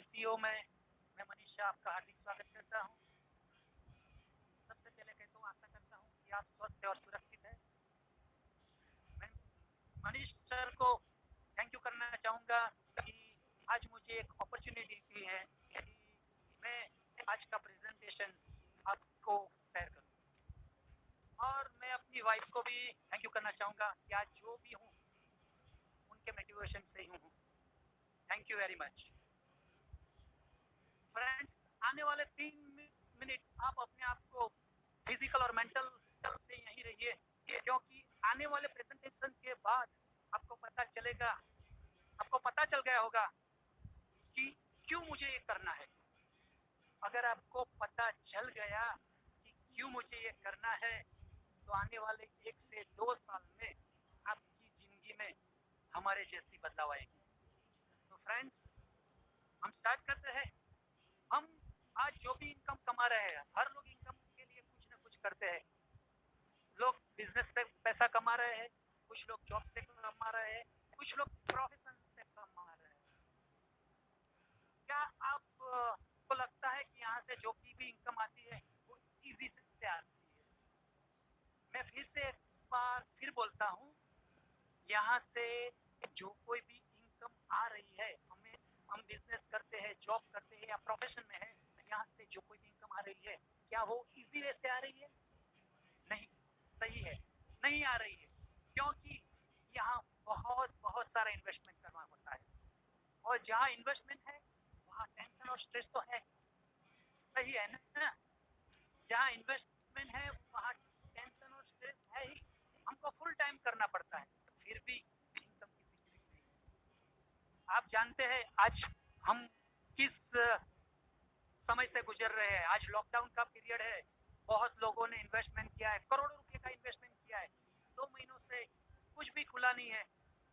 की सीईओ मैं मनीषा आपका हार्दिक स्वागत करता हूँ। सबसे पहले कहता हूँ आशा करता हूँ कि आप स्वस्थ और सुरक्षित हैं। मैं मनीष सर को थैंक यू करना चाहूँगा कि आज मुझे एक अपॉर्चुनिटी दी है कि मैं आज का प्रेजेंटेशंस आपको शेयर करूँ। और मैं अपनी वाइफ को भी थैंक यू करना चाहूँगा कि आज जो भी हूँ उनके मोटिवेशन से ही हूँ। Thank you very much. Friends, आने वाले 3 मिनट आप अपने आप को फिजिकल और मेंटल से यहीं रहिए, क्योंकि आने वाले प्रेजेंटेशन के बाद आपको पता चल गया होगा कि क्यों मुझे ये करना है। अगर आपको पता चल गया कि क्यों मुझे ये करना है, तो आने वाले 1 से 2 साल में आपकी जिंदगी में हमारे जैसी बदलाव आएगी। तो फ्रेंड्स, हम स्टार्ट करते हैं। हम आज जो भी इनकम कमा रहे हैं, हर लोग इनकम के लिए कुछ ना कुछ करते हैं। लोग बिजनेस से पैसा कमा रहे हैं, कुछ लोग जॉब से कमा रहे हैं, कुछ लोग प्रोफेशन से कमा रहे हैं। क्या आप को लगता है कि यहाँ से जो की भी इनकम आती है वो इजी से आती है? मैं फिर बोलता हूँ, यहाँ से जो कोई भी इनकम आ रही है, हम बिजनेस करते हैं, जॉब करते हैं या प्रोफेशन में है, यहाँ से जो कोई भी इनकम आ रही है, क्या वो इजी वे से आ रही है? नहीं। सही है, नहीं आ रही है, क्योंकि यहाँ बहुत बहुत सारा इन्वेस्टमेंट करना पड़ता है। और जहाँ इन्वेस्टमेंट है वहाँ टेंशन और स्ट्रेस तो है ही। सही है ना? जहाँ इन्वेस्टमेंट है वहाँ टेंशन और स्ट्रेस है ही। हमको फुल टाइम करना पड़ता है, फिर भी इनकम की सिक्योरिटी नहीं। आप जानते हैं आज हम किस समय से गुजर रहे हैं। आज लॉकडाउन का पीरियड है, बहुत लोगों ने इन्वेस्टमेंट किया है, करोड़ों रुपए का इन्वेस्टमेंट किया है। 2 महीनों से कुछ भी खुला नहीं है,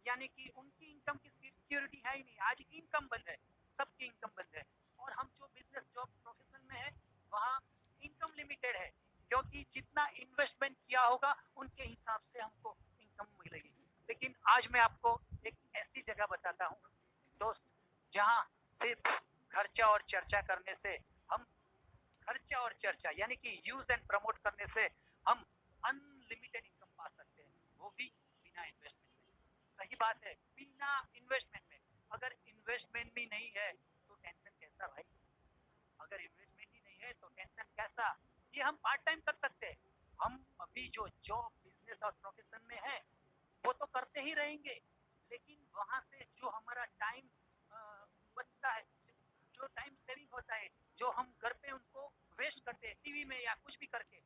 यानी कि उनकी इनकम की सिक्योरिटी है ही नहीं। आज इनकम बंद है, सबकी इनकम बंद है। और हम जो बिजनेस जॉब प्रोफेशन में है वहाँ इनकम लिमिटेड है, क्योंकि जितना इन्वेस्टमेंट किया होगा उनके हिसाब से हमको इनकम मिलेगी। लेकिन आज मैं आपको एक ऐसी जगह बताता हूँ दोस्त, जहाँ सिर्फ खर्चा और चर्चा करने से हम खर्चा और चर्चा यानी कि यूज एंड प्रमोट करने से हम अनलिमिटेड इनकम पा सकते हैं, वो भी बिना इन्वेस्टमेंट में। सही बात है, बिना इन्वेस्टमेंट में। अगर इन्वेस्टमेंट भी नहीं है तो टेंशन कैसा भाई? अगर इन्वेस्टमेंट ही नहीं है तो टेंशन कैसा? ये हम पार्ट टाइम कर सकते हैं। हम अभी जो जॉब बिजनेस और प्रोफेशन में है वो तो करते ही रहेंगे, लेकिन वहां से जो हमारा टाइम बचता है, जो टाइम सेविंग होता है, जो हम घर पे उनको वेस्ट करते हैं टीवी में या कुछ भी करके,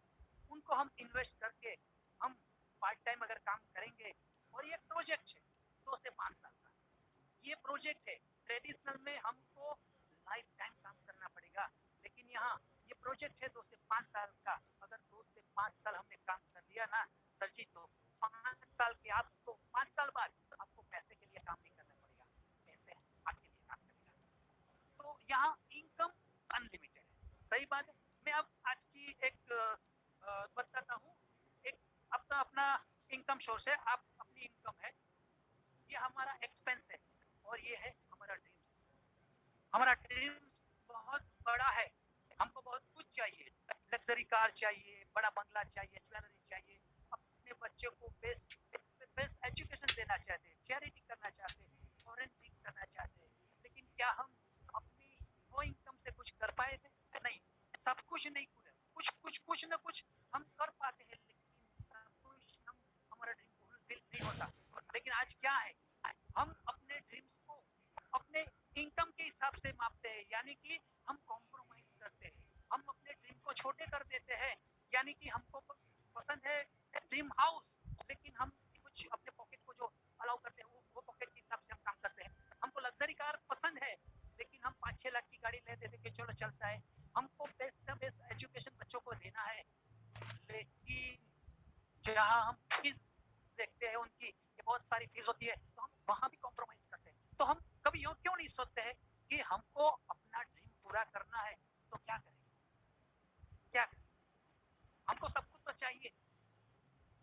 उनको हम इन्वेस्ट करके हम पार्ट टाइम अगर काम करेंगे। और ये प्रोजेक्ट है 2 से 5 साल का, ये प्रोजेक्ट है। ट्रेडिशनल में हमको लाइफ टाइम काम करना पड़ेगा, लेकिन यहाँ ये प्रोजेक्ट है 2 से 5 साल का। अगर 2 से 5 साल हमने काम कर लिया ना सर जी, तो 5 साल के आपको 5 साल बाद आपको पैसे के लिए काम नहीं करना पड़ेगा, पैसे आपके लिए काम करेगा। तो यहाँ इनकम अनलिमिटेड है। सही बात है। मैं अब आज की एक बताता हूँ, एक अपना अपना इनकम सोर्स है। आप अपनी इनकम है, ये हमारा एक्सपेंस है, और ये है हमारा ड्रीम्स। हमारा ड्रीम्स बहुत बड़ा है, हमको बहुत कुछ चाहिए, लग्जरी कार चाहिए, बड़ा बंगला चाहिए, ज्वेलरी चाहिए, अपने बच्चे को बेस्ट से बेस्ट एजुकेशन देना चाहते हैं, चैरिटी करना चाहते हैं, फॉरेन ट्रिप करना चाहते हैं। लेकिन क्या हम अपनी वो इनकम से कुछ कर पाए थे? नहीं, सब कुछ नहीं। कुछ ना कुछ हम कर पाते हैं, लेकिन सब कुछ हमारा ड्रीम फुलफिल नहीं होता। लेकिन आज क्या है, हम अपने ड्रीम्स को अपने इनकम के हिसाब से मापते हैं, यानी कि हम कॉम्प्रोमाइज करते हैं। हम अपने ड्रीम को छोटे कर देते हैं, यानी कि हमको पसंद है ड्रीम हाउस, लेकिन हम कुछ अपने पॉकेट को जो अलाउ करते हैं वो पॉकेट के हिसाब से हम काम करते हैं। हमको लग्जरी कार पसंद है, लेकिन हम 5-6 लाख की गाड़ी लेते थे कि चलो चलता है। हमको बेस्ट एजुकेशन बच्चों को देना है, लेकिन जहाँ हम फीस देखते हैं उनकी, ये बहुत सारी फीस होती है, तो हम वहाँ भी कॉम्प्रोमाइज करते हैं। तो हम कभी यूँ क्यों नहीं सोचते हैं कि हमको अपना ड्रीम पूरा करना है, तो क्या करें? क्या करें? हमको सब कुछ तो चाहिए,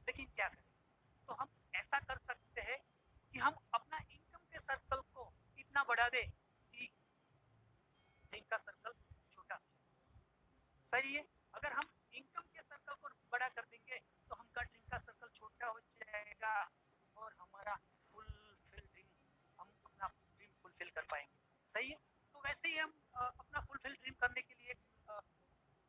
लेकिन क्या करें? तो हम ऐसा कर सकते हैं कि हम अपना इनकम के सर्कल को इतना बढ़ा दें कि सही है। अगर हम इनकम के सर्कल को बड़ा कर देंगे तो हमका ड्रीम का सर्कल छोटा हो जाएगा और हमारा फुलफिल ड्रीम, हम अपना ड्रीम फुलफिल कर पाएंगे। सही है। तो वैसे ही हम अपना फुलफिल ड्रीम करने के लिए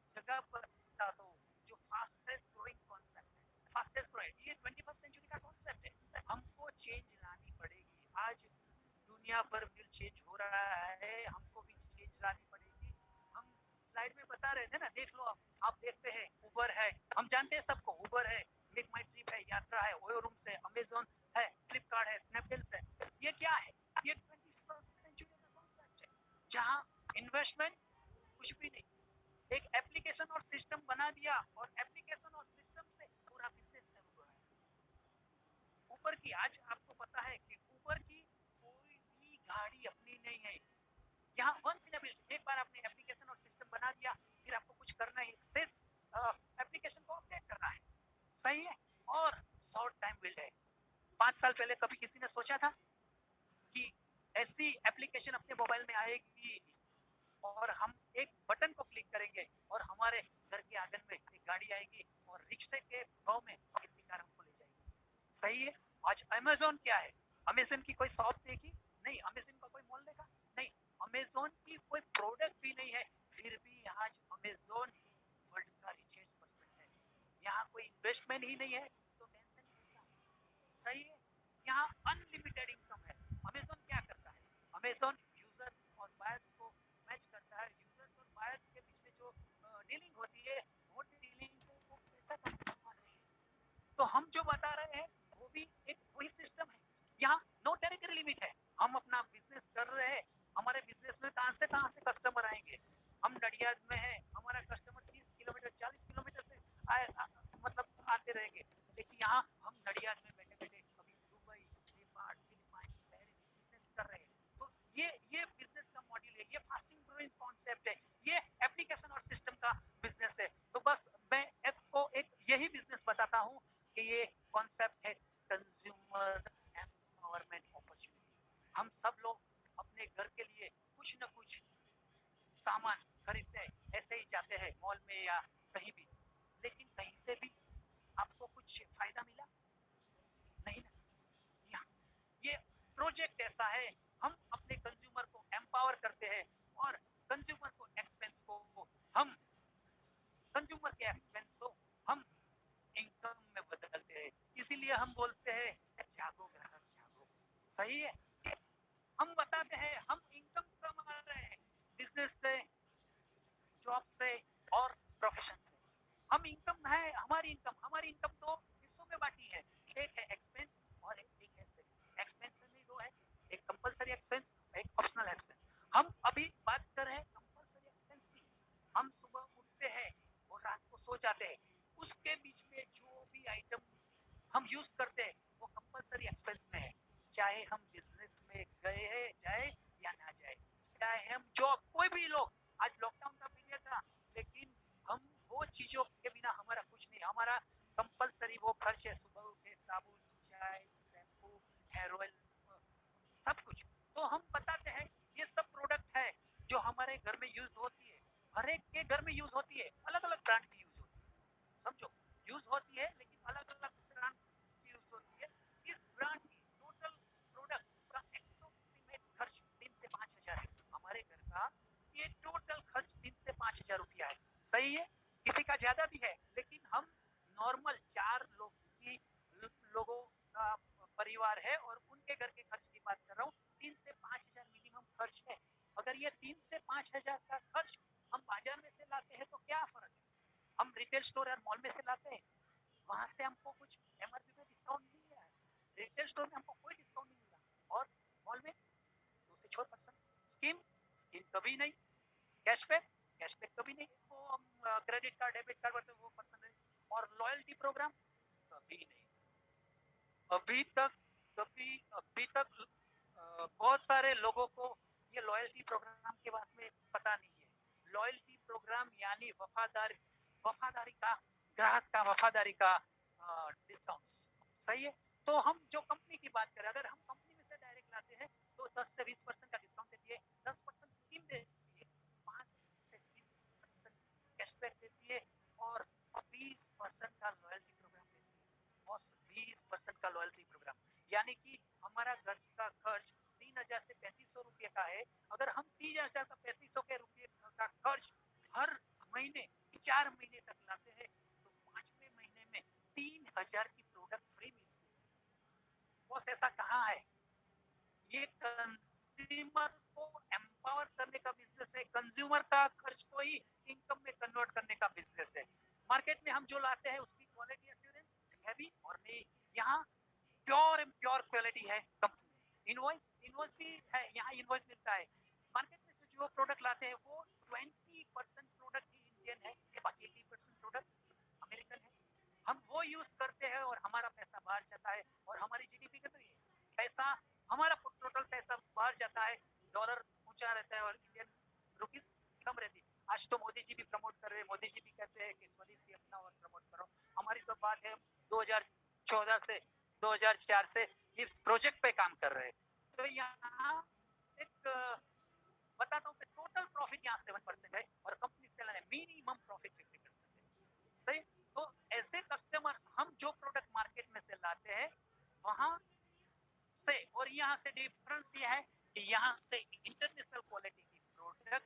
जगह पर बता दो जो फास्टेस्ट ग्रोइंग कॉन्सेप्ट है, फास्टेस्ट ग्रोइंग, ये 21st सेंचुरी का कॉन्सेप्ट है। हमको चेंज लानी पड़ेगी। आज दुनिया भर में चेंज हो रहा है, हमको भी चेंज लानी पड़ेगी। हम स्लाइड में बता रहे थे ना, देख लो आप देखते हैं उबर है, हम जानते हैं सबको, उबर है, मेक माई ट्रिप है, यात्रा है, ओयो रूम्स है, अमेजोन है, फ्लिपकार्ट है, स्नैपडील्स है। ये क्या है? ये 21st सेंचुरी का कॉन्सेप्ट है जहां इन्वेस्टमेंट कुछ भी नहीं, एक एप्लीकेशन और सिस्टम बना दिया और एप्लीकेशन और सिस्टम से पूरा बिजनेस चल रहा है। ऊबर की आज आपको पता है कि ऊबर की कोई भी गाड़ी अपनी नहीं है। यहाँ वंस इन बिल्ड, एक बार आपने एप्लीकेशन और सिस्टम बना दिया, फिर आपको कुछ करना है, सिर्फ एप्लीकेशन को अपडेट करना है। सही है। और शॉर्ट टाइम बिल्ड है। 5 साल पहले कभी किसी ने सोचा था कि ऐसी एप्लीकेशन अपने मोबाइल में आएगी और हम एक बटन को क्लिक करेंगे और हमारे घर के आंगन में एक गाड़ी आएगी और रिक्शे के भाव में किसी कार हमको ले जाएगी। सही है। आज अमेजोन क्या है? अमेजोन की कोई शॉप देखी? नहीं। अमेजोन का कोई मॉल देखा? नहीं। अमेजोन की कोई प्रोडक्ट भी नहीं है, फिर भी आज अमेजोन वर्ल्ड का रिचेस्ट पर्सन है। यहाँ कोई इन्वेस्टमेंट ही नहीं है तो टेंशन कैसा? सही है। यहाँ अनलिमिटेड इनकम है। अमेजोन क्या करता है? अमेजोन यूजर्स और बायर्स को मैच करता है। यूजर्स और बायर्स के बीच में जो डीलिंग होती है, वो डीलिंग से वो पैसा कमा रहे हैं। तो हम जो बता रहे हैं वो भी एक वही सिस्टम है। यहाँ नो टेरिटरी लिमिट है। हम अपना बिजनेस कर रहे हैं, हमारे बिजनेस में कहां से कस्टमर आएंगे। हम नडियाद में है, हमारा कस्टमर 30 किलोमीटर 40 किलोमीटर से मतलब आते रहेंगे। लेकिन यहाँ हम नडियाद में बैठे बैठे अभी Dubai, Nepal, Philippines, Bahrain business कर रहे हैं। तो ये बिजनेस का मॉडल है, ये फास्टिंग ग्रोइंग कॉन्सेप्ट है, ये एप्लीकेशन और सिस्टम का बिजनेस है। तो बस मैं एक यही बिजनेस बताता हूँ कि ये कॉन्सेप्ट है कंज्यूमर एम्पावरमेंट अपॉर्चुनिटी। हम सब लोग अपने घर के लिए कुछ न कुछ सामान खरीदते हैं, ऐसे ही जाते हैं मॉल में या कहीं भी, लेकिन कहीं से भी आपको कुछ फायदा मिला नहीं ना। यहाँ ये प्रोजेक्ट ऐसा है, हम अपने कंज्यूमर को एम्पावर करते हैं और कंज्यूमर को एक्सपेंस को हम कंज्यूमर के एक्सपेंस को हम इनकम में बदलते हैं। इसीलिए हम बोलते हैं जागो ग्राहक जागो। सही है। हम बताते हैं हम इनकम कमा रहे हैं बिजनेस से, जॉब से और प्रोफेशन से। हम इनकम है, हमारी इनकम दो हिस्सों में बांटी है। एक है एक्सपेंस और एक है सेविंग। एक्सपेंस नहीं, दो है, एक कंपलसरी एक्सपेंस, एक ऑप्शनल एक्सपेंस। हम अभी बात कर रहे हैं कंपलसरी एक्सपेंस की। हम सुबह उठते हैं और रात को सो जाते हैं, उसके बीच में जो भी आइटम हम यूज करते हैं वो कंपलसरी एक्सपेंस में है। चाहे हम बिजनेस में गए हैं जाए या ना जाए, चाहे हम जॉब, कोई भी लोग, आज लॉकडाउन का पीरियड था लेकिन हम वो चीजों के बिना हमारा कुछ नहीं, हमारा कंपलसरी वो खर्च है। सुबह उठे साबुन, चाय, शैम्पू, हेयर ऑयल, सब कुछ। तो हम बताते हैं ये सब प्रोडक्ट है जो हमारे घर में यूज होती है, हर एक के घर में यूज होती है, अलग अलग ब्रांड की यूज होती है, समझो, यूज होती है लेकिन अलग अलग ब्रांड की यूज होती है। इस ब्रांड की टोटल प्रोडक्ट का एप्रोक्सीमेट खर्च 3 से 5 हजार है। हमारे घर का ये टोटल खर्च 3 से 5 हजार रुपया है। सही है। किसी का ज्यादा भी है, लेकिन हम नॉर्मल 4 लोगों का परिवार है और उनके घर के खर्च की बात कर रहा हूँ। 3 से 5 हजार मिनिमम खर्च है। अगर ये 3 से 5 हजार का खर्च हम बाजार में से लाते हैं तो क्या फर्क है? हम रिटेल स्टोर और मॉल में से लाते हैं, वहां से हमको कुछ एमआरपी में डिस्काउंट मिल रहा है। रिटेल स्टोर में हमको कोई डिस्काउंट नहीं मिला और मॉल में 2 से 4% स्कीम, स्कीम कभी नहीं। कैशबैक कभी नहीं। वो हम क्रेडिट कार्ड डेबिट कार्ड बढ़ते वो परसेंट। और लॉयल्टी प्रोग्राम कभी नहीं। अभी तक बहुत सारे लोगों को ये लॉयल्टी प्रोग्राम के बारे में पता नहीं है। लॉयल्टी प्रोग्राम यानी वफादारी का, ग्राहक का वफादारी का डिस्काउंट। सही है। तो हम जो कंपनी की बात करें, अगर हम कंपनी में से डायरेक्ट लाते हैं तो 10 से 20% का डिस्काउंट देती है, 10% स्कीम देती है, 5 से 20% कैशबैक 20% का लॉयल्टी प्रोग्राम, यानी कि हमारा घर का खर्च 3,000 से 3,500 रुपये का है। अगर हम 3,000 का 3,500 के रुपये का खर्च हर महीने 4 महीने तक लाते हैं तो 5वें महीने में 3,000 की प्रोडक्ट फ्री मिलती है। बॉस ऐसा कहाँ है? ये कंज्यूमर को एम्पावर करने का बिजनेस है, कंज्यूमर का खर्च को ही इनकम में कन्वर्ट करने का बिजनेस है। मार्केट में हम जो लाते हैं उसकी क्वालिटी एश्योरेंस है भी और नहीं, यहाँ प्योर एंड प्योर क्वालिटी है। कंपनी इनवॉइस इनवॉइस भी है, यहाँ इनवॉइस मिलता है। मार्केट में से जो प्रोडक्ट लाते हैं वो 20% प्रोडक्ट ही इंडियन है, बाकी 80% प्रोडक्ट अमेरिकन है। हम वो यूज करते हैं और हमारा पैसा बाहर जाता है और हमारी जीडीपी का तो ये पैसा, हमारा टोटल पैसा बाहर जाता है, डॉलर ऊंचा रहता है और इंडियन रुपीस कम रहती है। आज तो मोदी जी भी प्रमोट कर रहे हैं, मोदी जी भी कहते हैं कि स्वदेशी अपना और प्रमोट करो। हमारी तो बात है 2014 से 2004 से इस प्रोजेक्ट पे काम कर रहे हैं। तो यहाँ एक बताता हूँ कि टोटल प्रॉफिट यहाँ 7% है और कंपनी से लेने मिनिमम प्रॉफिट 50% है। सही। तो ऐसे कस्टमर्स हम जो प्रोडक्ट मार्केट में से लाते हैं वहां से, और यहाँ से डिफरेंस ये है कि यहाँ से इंटरनेशनल क्वालिटी की प्रोडक्ट,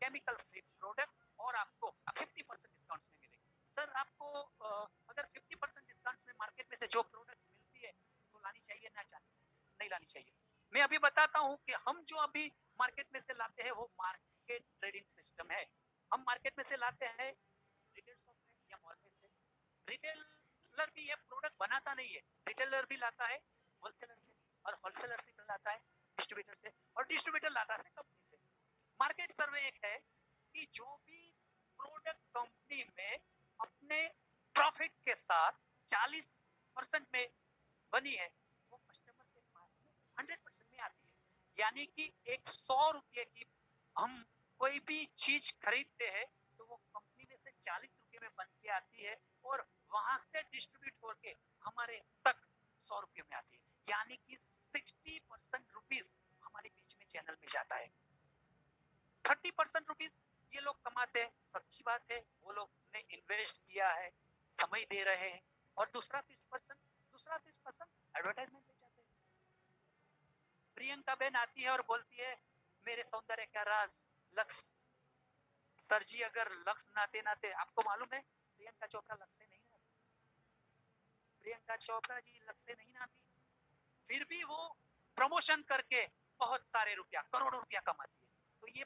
केमिकल फ्री प्रोडक्ट और आपको 50% डिस्काउंट्स में मिलेगी। सर आपको अगर 50% डिस्काउंट्स में मार्केट में से जो प्रोडक्ट मिलती है तो लानी चाहिए ना नहीं लानी चाहिए? मैं अभी बताता हूँ कि हम जो अभी मार्केट में से लाते हैं वो मार्केट ट्रेडिंग सिस्टम है। हम मार्केट में से लाते हैं रिटेल शॉप में या मॉल में से। रिटेलर भी ये प्रोडक्ट बनाता नहीं है, रिटेलर भी लाता है होलसेलर से और होलसेलर से लाता है डिस्ट्रीब्यूटर से और डिस्ट्रीब्यूटर लाता है कंपनी से। मार्केट सर्वे एक है कि जो भी प्रोडक्ट कंपनी में अपने प्रॉफिट के साथ 40% में बनी है वो कस्टमर के पास में 100% में आती है। यानी कि 100 रुपये की हम कोई भी चीज खरीदते हैं तो वो कंपनी में से 40 रुपये में बन के आती है और वहां से डिस्ट्रीब्यूट होकर हमारे तक 100 रुपये में आती है। यानी कि 60% रुपीज हमारे बीच में चैनल में जाता है। 30% रुपीज ये लोग कमाते हैं, सच्ची बात है, वो लोग ने इन्वेस्ट किया है, समय दे रहे हैं, और दूसरा 30% एडवर्टाइजमेंट ले जाते हैं। प्रियंका बहन आती है और बोलती है मेरे सौंदर्य का राज लक्स। सर जी अगर लक्स नाते नाते, आपको मालूम है प्रियंका चोपड़ा लक्स से नहीं नाती, प्रियंका चोपड़ा जी लक्स से नहीं नाती, फिर भी वो प्रमोशन करके बहुत सारे रुपया, करोड़ों रुपया कमाती है। तो ये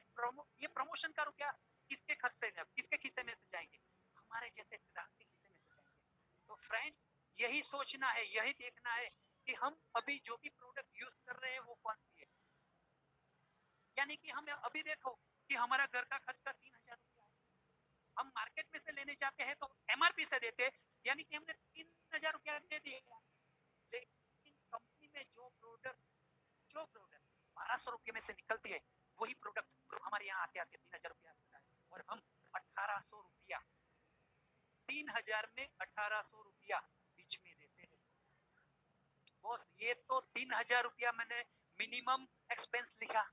प्रमोशन का रुपया किसके खर्च से, किसके खिस्से में से जाएंगे? हमारे जैसे ग्राहक के खिस्से में से जाएंगे। तो फ्रेंड्स यही सोचना है, यही देखना है कि हम अभी जो भी प्रोडक्ट यूज कर रहे हैं वो कौन सी है। यानी कि हम अभी देखो कि हमारा घर का खर्च का 3,000 रुपया है, हम मार्केट में से लेने जाते हैं तो एमआरपी से देते हैं, यानी कि हमने 3,000 रुपया दे दिया। लेकिन कंपनी में जो प्रोडक्ट 1,200 रुपये में से निकलती है वही प्रोडक्ट हमारे यहाँ आते आते 3,000 रुपया आता है और हम 1,800 रुपया, 3,000 में 1,800 रुपया बीच में देते हैं। बॉस ये तो 3,000 रुपया मैंने मिनिमम एक्सपेंस लिखा,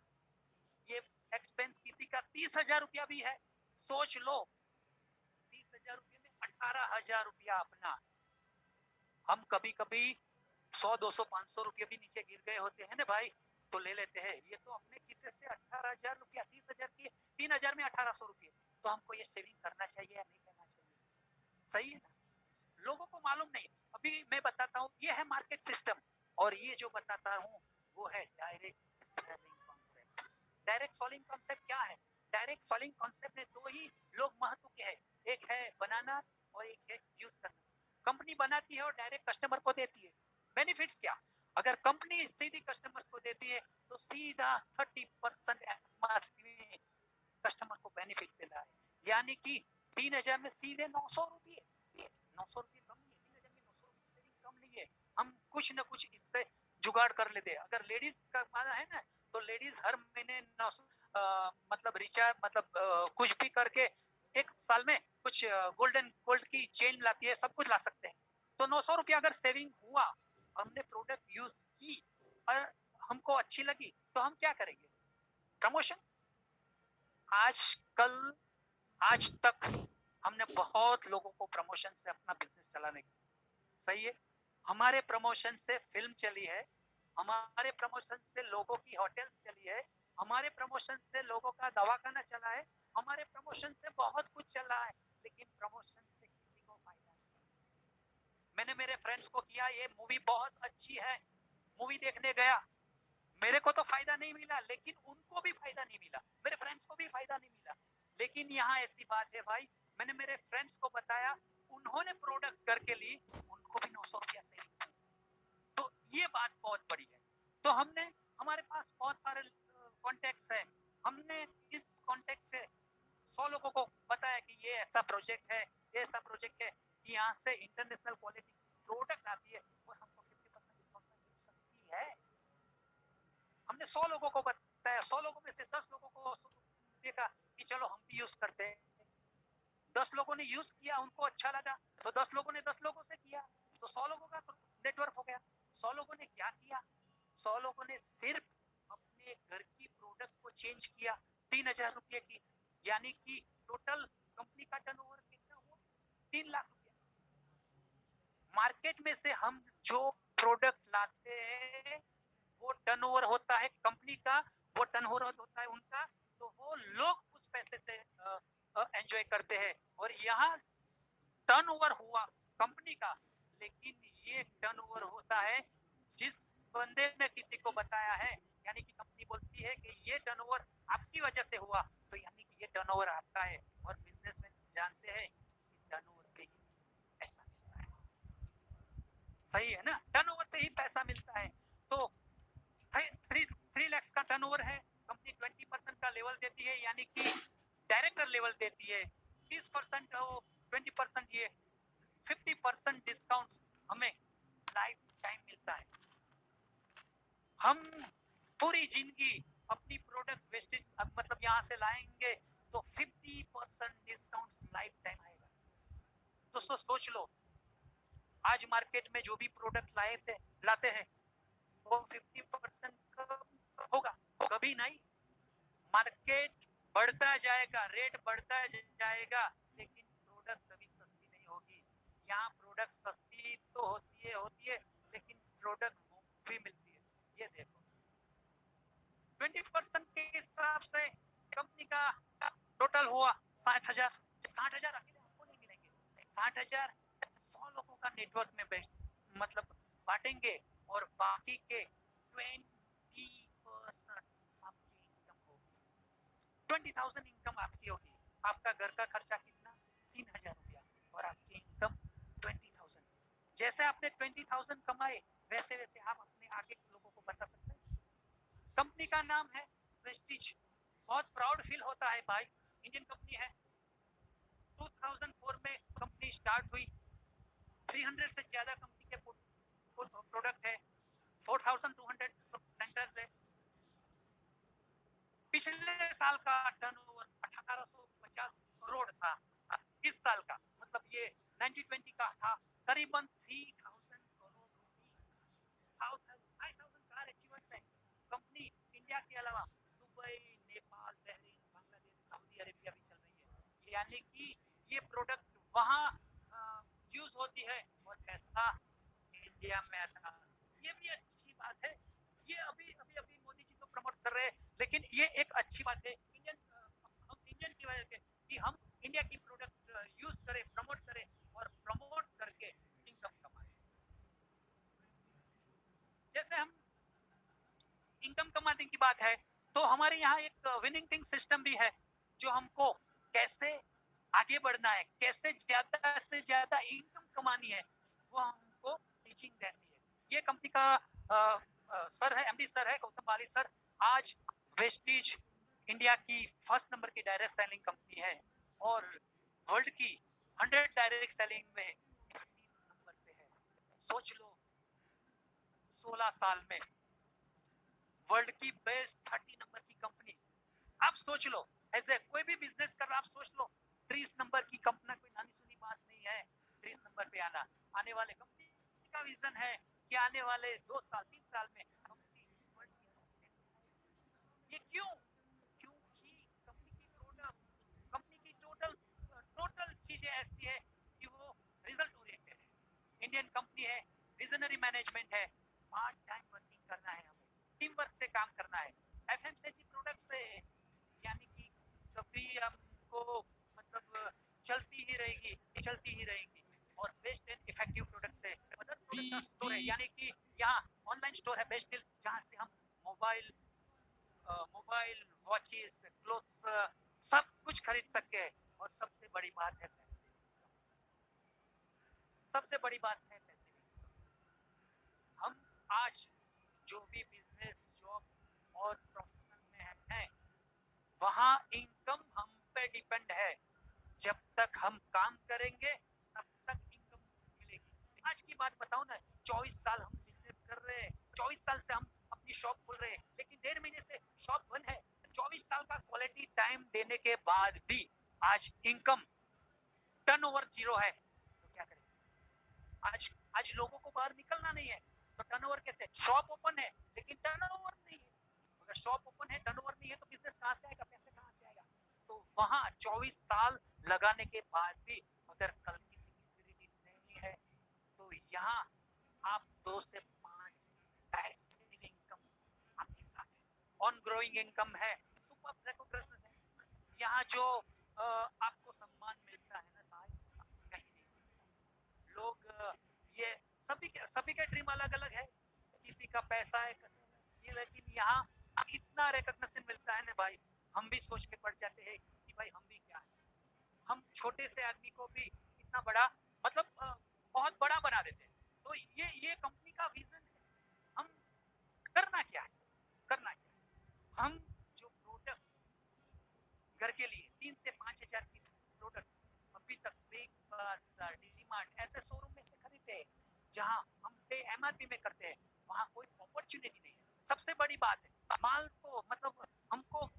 ये एक्सपेंस किसी का 30,000 रुपया भी है। सोच लो 30,000 रुपये में 18,000 रुपया अपना। हम कभी कभी 100, 200, 500 रुपये भी नीचे गिर गए होते हैं ना भाई, तो ले लेते हैं। ये तो अपने खिस्से से 18,000 रुपया, 30,000 की 3,000 में 1,800 रुपये, तो हमको ये सेविंग करना चाहिए या नहीं करना चाहिए? सही है ना? लोगों को मालूम नहीं। अभी मैं बताता हूँ, ये है मार्केट सिस्टम, और ये जो बताता हूँ वो है direct selling concept. Direct selling concept क्या है? डायरेक्ट सेलिंग कॉन्सेप्ट में दो ही लोग महत्व के हैं, एक है बनाना और एक है यूज करना। कंपनी बनाती है और डायरेक्ट कस्टमर को देती है। बेनिफिट्स क्या? अगर कंपनी सीधी कस्टमर्स को देती है तो सीधा 30% एमआरपी में कस्टमर को बेनिफिट मिल रहा है। यानी कि 3,000 में सीधे 900 रुपये, 900 रुपये कम नहीं है, 3,000 में 900 रुपये सेविंग कम नहीं है। हम कुछ ना कुछ इससे जुगाड़ कर लेते हैं। अगर लेडीज का माना है ना, तो लेडीज हर महीने मतलब रिचार्ज, मतलब कुछ भी करके एक साल में कुछ गोल्ड की चेन लाती है, सब कुछ ला सकते हैं। तो 900 रुपया अगर सेविंग हुआ, हमने प्रोडक्ट यूज की और हमको अच्छी लगी, तो हम क्या करेंगे? प्रमोशन। आज तक हमने बहुत लोगों को प्रमोशन से अपना बिजनेस चलाने की, सही है, हमारे प्रमोशन से फिल्म चली है, हमारे प्रमोशन से लोगों की होटल्स चली है, हमारे प्रमोशन से लोगों का दवाखाना चला है, हमारे प्रमोशन से बहुत कुछ चला है, लेकिन प्रमोशन से किसी को फायदा नहीं। मैंने मेरे फ्रेंड्स को किया, ये मूवी बहुत अच्छी है, मूवी देखने गया, मेरे को तो फायदा नहीं मिला, लेकिन उनको भी फायदा नहीं मिला, मेरे फ्रेंड्स को भी फायदा नहीं मिला। लेकिन यहाँ ऐसी बात है भाई, मैंने मेरे फ्रेंड्स को बताया, उन्होंने प्रोडक्ट्स घर के लिए, उनको भी 900 रुपया सेविंग। तो ये बात बहुत बड़ी है। तो हमने, हमारे पास बहुत सारे कॉन्टेक्ट्स है, हमने इस कॉन्टेक्ट से 100 लोगों को बताया कि ये ऐसा प्रोजेक्ट है, ये ऐसा प्रोजेक्ट है कि यहाँ से इंटरनेशनल क्वालिटी प्रोडक्ट आती है और हमको 50% डिस्काउंट मिल सकती है। हमने 100 लोगों को बताया, 100 लोगों में से 10 लोगों को देखा कि चलो हम भी यूज करते हैं, 10 लोगों ने यूज किया, उनको अच्छा लगा, तो 10 लोगों ने 10 लोगों से किया, तो 100 लोगों का नेटवर्क हो गया। 100 लोगों ने क्या किया, 100 लोगों ने सिर्फ अपने घर की प्रोडक्ट को चेंज किया, 3000 रुपये की, यानी कि टोटल कंपनी का टर्नओवर कितना हुआ, 3 लाख रुपया। मार्केट में से हम जो प्रोडक्ट लाते हैं वो टर्नओवर होता है कंपनी का, वो टर्नओवर होता है उनका, तो वो लोग उस पैसे से एंजॉय करते हैं। और यहाँ टर्नओवर हुआ कंपनी का, लेकिन ये टर्नओवर होता है जिस बंदे ने किसी को बताया है, यानी कि कंपनी बोलती है कि ये टर्नओवर आपकी वजह से हुआ, तो यानी कि ये टर्नओवर आपका है। और बिजनेसमैन जानते हैं कि टर्नओवर पे ही पैसा मिलता है, सही है ना, टर्नओवर पे ही पैसा मिलता है। तो 3 लाख का टर्नओवर है, कंपनी 20% का लेवल देती है, यानी कि डायरेक्टर लेवल देती है 30%, 20%, ये 50% डिस्काउंट हमें लाइफ टाइम मिलता है। हम पूरी जिंदगी अपनी प्रोडक्ट वेस्टेज मतलब यहाँ से लाएंगे तो 50% डिस्काउंट लाइफ टाइम आएगा। दोस्तों सोच लो, आज मार्केट में जो भी प्रोडक्ट लाते हैं वो 50% होगा, कभी नहीं। मार्केट बढ़ता जाएगा, रेट बढ़ता जाएगा, लेकिन प्रोडक्ट कभी सस्ती नहीं होगी। यहाँ प्रोडक्ट सस्ती तो होती है, लेकिन प्रोडक्ट मुफ्त मिलती है। ये देखो 20% के हिसाब से कंपनी का टोटल हुआ 60,000। 60,000 अकेले आपको नहीं मिलेंगे, 60,000 100 लोगों का नेटवर्क में मतलब बांटेंगे, और बाकी के 20% आपकी इनकम होगी, 20,000 इनकम आपकी होगी। आपका घर का खर्चा कितना, 3,000 रुपया, और आपकी इनकम 20,000। जैसे आपने 20,000 कमाए, वैसे वैसे आप अपने आगे के लोगों को बता सकते हैं। कंपनी का नाम है प्रेस्टीज, बहुत प्राउड फील होता है भाई, इंडियन कंपनी है। 2004 में कंपनी स्टार्ट हुई, 300 से ज्यादा कंपनी के प्रोडक्ट है, 4,200 सेंटर्स है। पिछले साल का टर्नओवर 1850 करोड़ था, इस साल का मतलब ये 1920 का था करीबन 3,000 करोड़ रुपीस। 5,000 कार अचीवर्स है कंपनी। इंडिया के अलावा Dubai, Nepal, Bahrain, Bangladesh, Saudi Arabia भी चल रही है, यानी कि ये प्रोडक्ट वहाँ यूज होती है और पैसा इंडिया में आता है। ये भी अच्छी बात है। ये अभी अभी अभी मोदी जी तो प्रमोट कर रहे हैं, लेकिन ये एक अच्छी बात है इंडियन, हम इंडियन की वजह से कि हम इंडिया की प्रोडक्ट यूज करें, प्रमोट करें, और प्रमोट करके इनकम कमाएं। जैसे हम इनकम कमाने की बात है, तो हमारे यहाँ एक विनिंग टिंग सिस्टम भी है, जो हमको कैसे आगे बढ़ना है, कैसे ज्यादा से ज्यादा इनकम कमानी है, वो हमको टीचिंग देती है। ये कंपनी का सर है, एमडी सर है, गौतम बाली सर। आज वेस्टीज इंडिया की फर्स्ट नंबर की डायरेक्ट सेलिंग कंपनी है, और वर्ल्ड की 100 डायरेक्ट सेलिंग में 13 नंबर पे है। सोच लो 16 साल में वर्ल्ड की बेस्ट 30 नंबर की कंपनी। आप सोच लो, ऐसे कोई भी बिजनेस कर रहा, आप सोच लो 30 नंबर की कंपनी कोई नानी सुनी बात नहीं है। 30 नंबर पे आना, आने वाले कंपनी का विजन है कि आने वाले 2 साल 3 साल में कंपनी वर्ल्ड की टॉप 10। ये क्यों? क्योंकि कंपनी की प्रोडक्ट, कंपनी की टोटल चीजें ऐसी है कि वो रिजल्ट ओरिएंटेड है। इंडियन कंपनी है, विजनरी मैनेजमेंट है, पार्ट टाइम वर्किंग करना है, हमें टीम वर्क से काम करना है। एफएमसीजी प्रोडक्ट से यानी कि कभी हमको मतलब चलती ही रहेगी। और बेस्ट एंड इफेक्टिव प्रोडक्ट से अदर प्रोडक्ट का स्टोर है, यानी कि यहाँ ऑनलाइन स्टोर है बेस्ट डील, जहाँ से हम मोबाइल मोबाइल वॉचेस क्लोथ्स सब कुछ खरीद सकते हैं। और सबसे बड़ी बात है पैसे, सबसे बड़ी बात है पैसे। हम आज जो भी बिजनेस जॉब और प्रोफेशनल में हैं, वहाँ इनकम हम पे डिपेंड है। जब तक हम काम करेंगे तब तक इनकम मिलेगी। आज की बात बताऊं ना, 24 साल हम बिजनेस कर रहे हैं, 24 साल से हम अपनी शॉप खोल रहे हैं, लेकिन 1.5 महीने से शॉप बंद है। 24 साल का क्वालिटी टाइम देने के बाद भी आज इनकम टर्नओवर जीरो है, तो क्या करें? आज आज लोगों को बाहर निकलना नहीं है, तो टर्नओवर कैसे? शॉप ओपन है लेकिन टर्नओवर नहीं है। अगर शॉप ओपन है टर्नओवर नहीं है तो बिजनेस कहां से आएगा, पैसे कहां से आएगा? तो वहां 24 साल लगाने के बाद भी अगर कल की सिक्योरिटी नहीं है, तो यहाँ आप 2 से 5 पैसिव इनकम आपके साथ है, ऑन ग्रोइंग इनकम है, सुपर रिकॉग्निशन है। यहाँ जो आपको सम्मान मिलता है ना साहब, कहीं नहीं। लोग ये सभी के ड्रीम अलग अलग है, किसी का पैसा है किसी ये, लेकिन यहाँ इतना रिकॉग्निशन मिलता है ना भाई, हम भी सोच के पड़ जाते हैं कि भाई हम भी क्या है। हम छोटे से आदमी को भी इतना बड़ा मतलब बहुत बड़ा बना देते हैं। तो ये कंपनी का विजन है। हम करना क्या है, करना क्या है? हम जो प्रोडक्ट घर के लिए 3 से 5 हजार की प्रोडक्ट अभी तक बिग बाजार, डीमार्ट ऐसे शोरूम में से खरीदते हैं, जहां हम पे एमआरपी में करते हैं, वहां कोई अपॉर्चुनिटी नहीं है। सबसे बड़ी बात है, माल तो मतलब हमको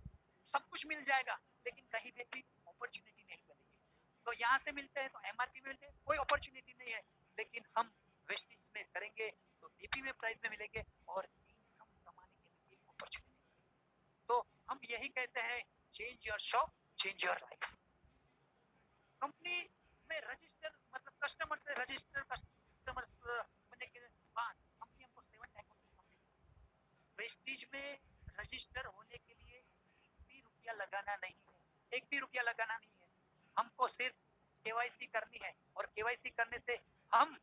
सब कुछ मिल जाएगा, लेकिन कहीं भी अपॉर्चुनिटी नहीं मिलेगी। तो यहाँ से मिलते हैं तो एमआरपी में मिलते हैं, कोई अपॉर्चुनिटी नहीं है, लेकिन हम वेस्टेज में करेंगे तो डीपी में प्राइस में मिलेंगे और इनकम कमाने के लिए अपॉर्चुनिटी। तो हम यही कहते हैं, change your shop, change your life. Company में रजिस्टर मतलब कस्टमर से रजिस्टर कस्टमर्स बनने के बाद कंपनी हमको 7 टाइप ऑफ इनकम देती है। वेस्टेज में रजिस्टर होने के लिए एक भी रुपया लगाना नहीं है, एक भी रुपया लगाना नहीं है। हमको सिर्फ केवाईसी करनी है, और केवाईसी करने से हम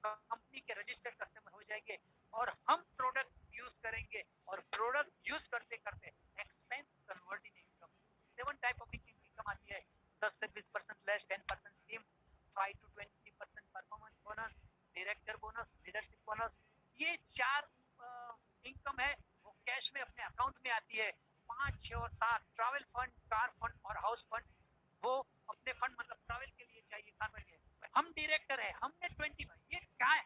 कंपनी के रजिस्टर्ड कस्टमर हो जाएंगे, और हम प्रोडक्ट यूज करेंगे, और प्रोडक्ट यूज करते करते expense converting income 7 type of income आती है। 10 से 20% less, 10% scheme, 5 to 20% performance bonus, director bonus, leadership bonus. ये 4 इनकम है, वो कैश में अपने अकाउंट में आती है। 5, 6 और 7 ट्रैवल फंड, कार फंड और हाउस फंड, वो अपने फंड मतलब ट्रैवल के लिए चाहिए, कार के लिए। हम डायरेक्टर है, हमने 20, ये क्या है,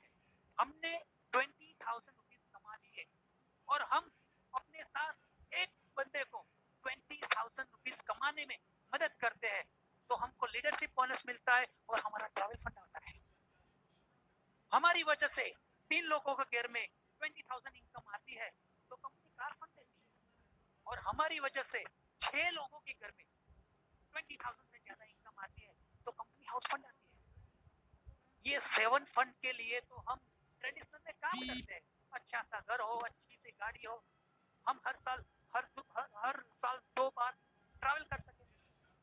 हमने 20,000 रुपीज कमा लिए, और हम अपने साथ एक बंदे को 20,000 रुपीज कमाने में मदद करते हैं, तो हमको लीडरशिप बोनस मिलता है और हमारा ट्रैवल फंड आता है। हमारी वजह से 3 लोगों के घर में 20,000 इनकम आती है, तो कंपनी कार फंड देती है, और हमारी वजह से 6 लोगों के घर में 20,000 से ज्यादा इनकम आती है, तो कंपनी हाउस फंड आती है। ये 7 फंड के लिए तो हम ट्रेडिशनल में काम करते हैं, अच्छा सा घर हो, अच्छी सी गाड़ी हो, हम हर साल हर साल 2 बार ट्रैवल कर सके।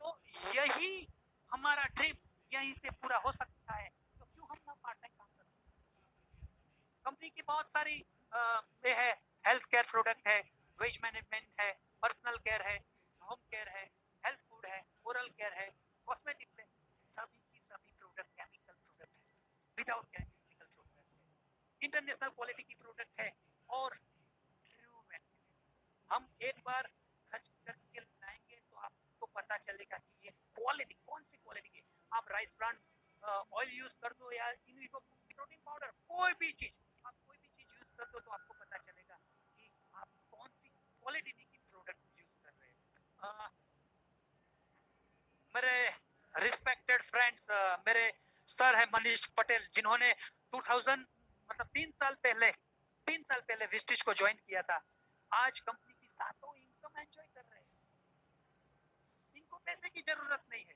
तो यही हमारा ड्रीम यहीं से पूरा हो सकता है, तो क्यों हम ना पार्ट टाइम काम कर सकते? कंपनी की बहुत सारी ये है, हेल्थ केयर प्रोडक्ट है, वेज मैनेजमेंट है, पर्सनल केयर है, होम केयर है, हेल्थ फूड है, ओरल केयर है, कॉस्मेटिक्स है। सभी की सभी प्रोडक्ट केमिकल प्रोडक्ट है, विदाउट केमिकल प्रोडक्ट है, इंटरनेशनल क्वालिटी की प्रोडक्ट है, और ट्रू वैल्यू। हम एक बार खर्च करके लाएंगे तो आपको पता चलेगा कि ये क्वालिटी कौन सी क्वालिटी की। आप राइस ब्रांड ऑयल यूज कर दो या प्रोटीन पाउडर, कोई भी चीज आप कोई भी चीज यूज कर दो, तो आपको पता चलेगा कि आप कौन सी क्वालिटी की प्रोडक्ट यूज कर रहे हैं। मेरे रिस्पेक्टेड फ्रेंड्स, मेरे सर है मनीष पटेल, जिन्होंने 2000 मतलब 3 साल पहले विस्टिज को ज्वाइन किया था। आज कंपनी की सातों इनकम एंजॉय कर रहे हैं, इनको पैसे की जरूरत नहीं है,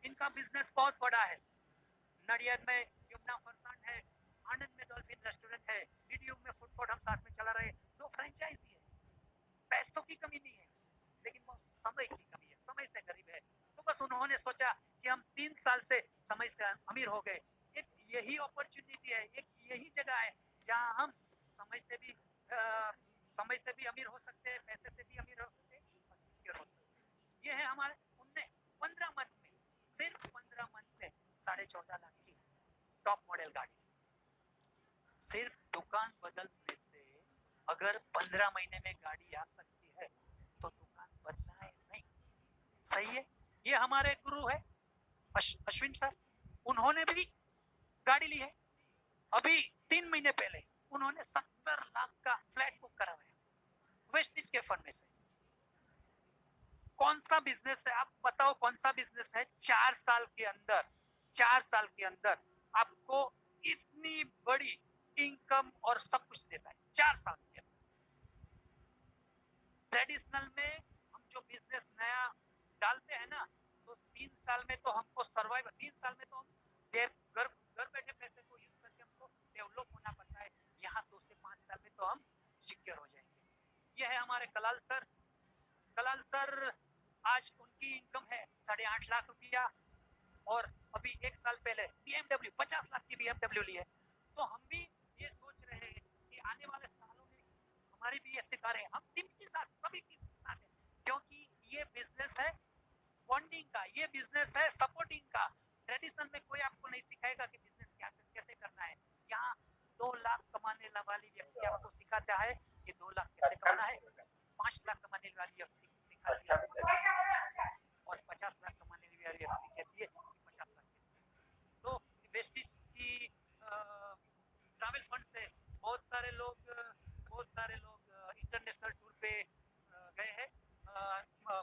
इनका बिजनेस बहुत बड़ा है। नडियाद में यमुना फरसान है, आनंद में डॉल्फिन रेस्टोरेंट है, मीडियम में फूड कोर्ट हम साथ में चला रहे हैं, 2 फ्रेंचाइजी है। पैसों की कमी नहीं है, लेकिन वो समय की कमी है, समय से गरीब है। तो बस उन्होंने सोचा कि हम 3 साल से समय से अमीर हो गए। एक यही अपॉर्चुनिटी है, एक यही जगह है जहां हम समय से भी समय से भी अमीर हो सकते हैं, पैसे से भी अमीर हो सकते हैं और सिक्योर हो सकते हैं। ये है हमारे उनने 15 मंथ में, सिर्फ 15 मंथ में 14.5 लाख की टॉप मॉडल गाड़ी। सिर्फ दुकान बदलने से अगर 15 महीने में गाड़ी आ सकती है तो दुकान बदलाए नहीं। सही है। ये हमारे गुरु है अश्विन सर, उन्होंने भी गाड़ी ली है। अभी 3 महीने पहले उन्होंने 70 लाख का फ्लैट बुक करवाया वेस्टिज के फंड में से। कौन सा बिजनेस है आप बताओ, कौन सा बिजनेस है 4 साल के अंदर, 4 साल के अंदर आपको इतनी बड़ी इनकम और सब कुछ देता है 4 साल के अंदर। ट्रेडिशनल में हम जो बिजनेस नया डालते हैं ना, तो 3 साल में तो हमको सर्वाइव, 3 साल में तो हम घर घर बैठे पैसे को यूज करके हमको डेवलप होना पड़ता है। यहाँ 2 से 5 साल में तो हम सिक्योर हो जाएंगे। यह है हमारे कलाल सर। कलाल सर आज उनकी इनकम है 8.5 लाख रुपया, और अभी 1 साल पहले BMW 50 लाख की BMW ली है। तो हम भी ये सोच रहे हैं कि आने वाले सालों में हमारी भी ऐसे कार है, हम टीम के साथ सभी के साथ है, क्योंकि ये बिजनेस है बॉन्डिंग का, ये बिजनेस है सपोर्टिंग का। ट्रेडिशनल में कोई आपको नहीं सिखाएगा कि बिजनेस क्या कैसे करना है। यहाँ 2 लाख कमाने वाली व्यक्ति आपको सिखाता है कि 2 लाख कैसे कमाना है, 5 लाख कमाने वाली व्यक्ति सिखाती है, और 50 लाख कमाने वाली व्यक्ति कहती है कि 50 लाख कैसे। तो वेस्टिज की ट्रैवल फंड से बहुत सारे लोग इंटरनेशनल टूर पे गए हैं।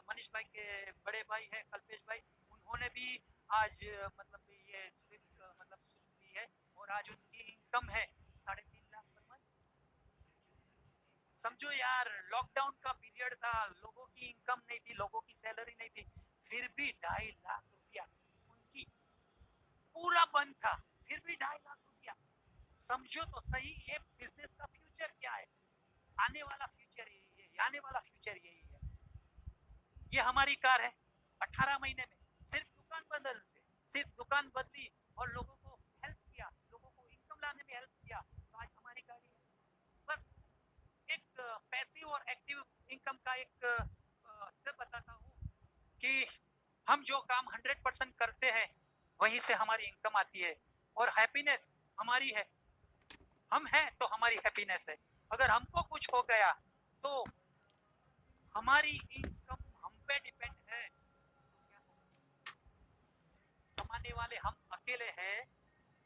मनीष भाई के बड़े भाई है कल्पेश भाई, उन्होंने भी आज मतलब ये स्विफ्ट ली है, और आज उनकी इनकम है 3.5 लाख पर मंथ। समझो यार, लॉकडाउन का पीरियड था, लोगों की इनकम नहीं थी, लोगों की सैलरी नहीं थी, फिर भी 2.5 लाख रुपया उनकी पूरा बंद था, फिर भी 2.5 लाख रुपया। समझो तो सही ये बिजनेस का फ्यूचर क्या है। आने वाला फ्यूचर यही है, आने वाला फ्यूचर यही है। ये हमारी कार है 18 महीने में, सिर्फ दुकान बदलने से, सिर्फ दुकान बदली और लोगों को हेल्प किया, लोगों को इनकम लाने में हेल्प किया, तो आज हमारी गाड़ी है। बस एक पैसिव और एक्टिव इनकम का एक स्टेप बताता हूँ कि हम जो काम 100% करते हैं वहीं से हमारी इनकम आती है, और हैप्पीनेस हमारी है, हम हैं तो हमारी हैप्पीनेस है। अगर हमको कुछ हो गया तो हमारी इनकम हम पे डिपेंड है। कमाने वाले हम अकेले हैं,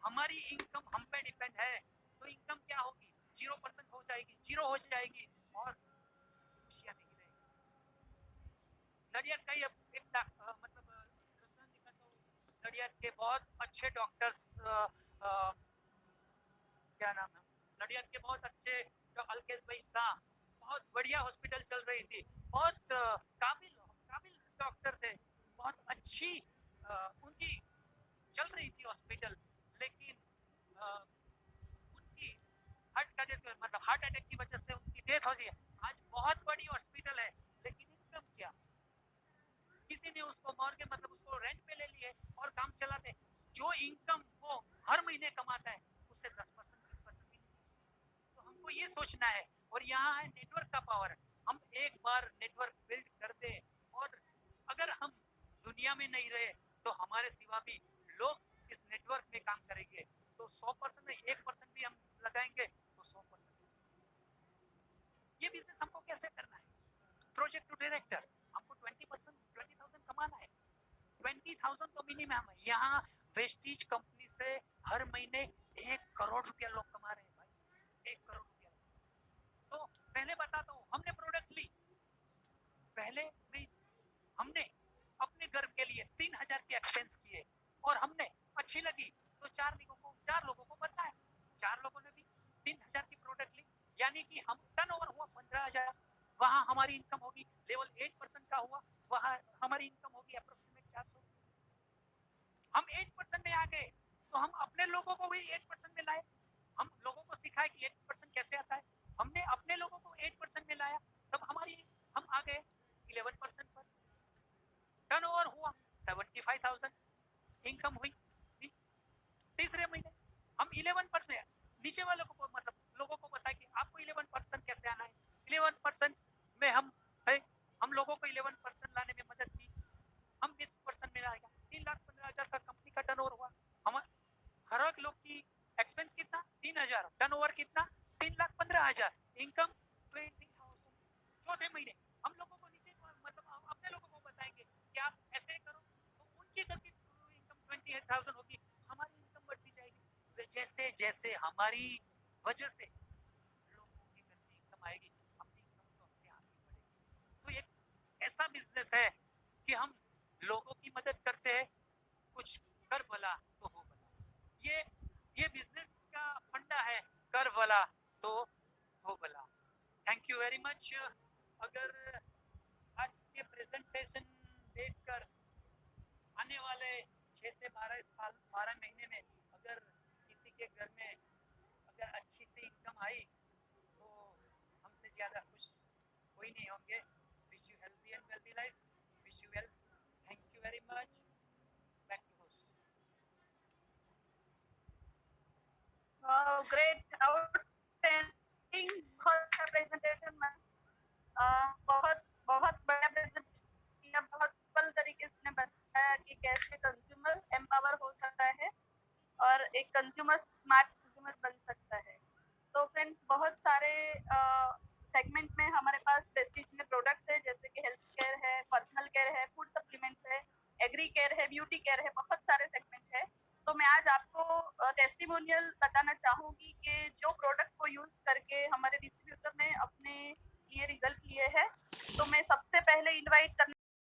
हमारी इनकम हम पे डिपेंड है, तो इनकम क्या होगी 0% हो जाएगी, 0 हो जाएगी, और खुशियां नहीं रहेगी। नडियाद का ही एक मतलब नडियाद के बहुत अच्छे डॉक्टर्स, क्या नाम है, नडियाद के बहुत अच्छे अलकेश भाई शाह, बहुत बढ़िया हॉस्पिटल चल रही थी, बहुत काबिल काबिल डॉक्टर थे, बहुत अच्छी उनकी चल रही थी हॉस्पिटल, लेकिन उनकी हार्ट अटैक की वजह से उनकी डेथ हो गई। आज बहुत बड़ी हॉस्पिटल है, लेकिन इनकम क्या, किसी ने उसको मार के उसको रेंट पे ले लिए और काम चलाते। जो इनकम वो हर महीने कमाता है उससे 10% 20% भी नहीं। तो हमको ये सोचना है, और यहाँ है नेटवर्क का पावर। हम एक बार नेटवर्क बिल्ड कर दे, और अगर हम दुनिया में नहीं रहे तो हमारे सिवा भी लोग इस नेटवर्क में काम करेंगे, तो 100% में 1% भी हम लगाएंगे तो 100%। ये बिजनेस हमको कैसे करना है, प्रोजेक्ट टू डायरेक्टर, हमको 20,000 कमाना है, 20,000 तो मिनिमम है। यहाँ वेस्टीज कंपनी से हर महीने 1 करोड़ रुपया लोग कमा रहे हैं भाई, 1 करोड़ रुपया। तो पहले बताता हूँ, हमने प्रोडक्ट ली, पहले में हमने अपने घर के लिए 3,000 के एक्सपेंस किए, और हमने अच्छी लगी तो 4 लोगों को बताया, 4 लोगों ने भी 3,000 की प्रोडक्ट ली, यानी कि हम टर्नओवर हुआ 15,000, वहां हमारी इनकम होगी लेवल 8% का हुआ, वहां हमारी इनकम होगी अप्रोक्सीमेट 400। हम 8% में आ गए, तो हम अपने लोगों को भी 8% में लाए, हम लोगों को सिखाया कि 8% कैसे आता है, हमने अपने लोगों को 8% में लाया, तब हम आ गए 11% पर। टर्नओवर हुआ 75,000, इनकम हुई तीसरे महीने हम 11%, नीचे वालों को मतलब लोगों को बताया कि आपको 11% कैसे आना है। 11% में हम लोगों को 11% लाने में मदद की, हम 20% में लाएगा 3,15,000 का कंपनी का टर्नओवर हुआ। हम हर एक लोग की एक्सपेंस कितना 3,000, टर्नओवर कितना 3,15,000, इनकम 20,000। चौथे महीने हम लोगों को नीचे मतलब अपने लोगों को बताएंगे कि आप ऐसे करो, तो उनकी करके इनकम 20,000 होगी, हमारी इनकम बढ़ती जाएगी। जैसे जैसे हमारी वजह से लोगों की घर में इनकम आएगी, अपनी इनकम तो अपने आप ही बढ़ेगी। तो एक ऐसा बिजनेस है कि हम लोगों की मदद करते हैं, कुछ कर भला तो हो भला। ये बिजनेस का फंडा है, कर भला तो हो भला। Thank you very much. अगर आज के प्रेजेंटेशन देखकर आने वाले 6 से 12 साल 12 महीने में अगर किसी के घर में अगर अच्छी सी इनकम आई तो हमसे ज़्यादा खुश कोई नहीं होंगे। Wish you healthy and wealthy life, wish you well. Thank you very much. Back to host. Great, outstanding, बहुत अच्छा प्रेजेंटेशन। बहुत बहुत बड़ा प्रेजेंटेशन किया, बहुत सिंपल तरीके से बताया कि कैसे कंज्यूमर एम्पावर हो सकता है और एक कंज्यूमर स्मार्ट कंज्यूमर बन सकता है। तो फ्रेंड्स, बहुत सारे सेगमेंट में हमारे पास प्रेस्टीज में प्रोडक्ट्स है, जैसे कि हेल्थ केयर है, पर्सनल केयर है, फूड सप्लीमेंट्स है, एग्री केयर है, ब्यूटी केयर है, बहुत सारे सेगमेंट है। तो मैं आज आपको टेस्टिमोनियल बताना चाहूंगी कि जो प्रोडक्ट को यूज करके हमारे डिस्ट्रीब्यूटर ने अपने लिए रिजल्ट लिए हैं। तो मैं सबसे पहले इनवाइट करना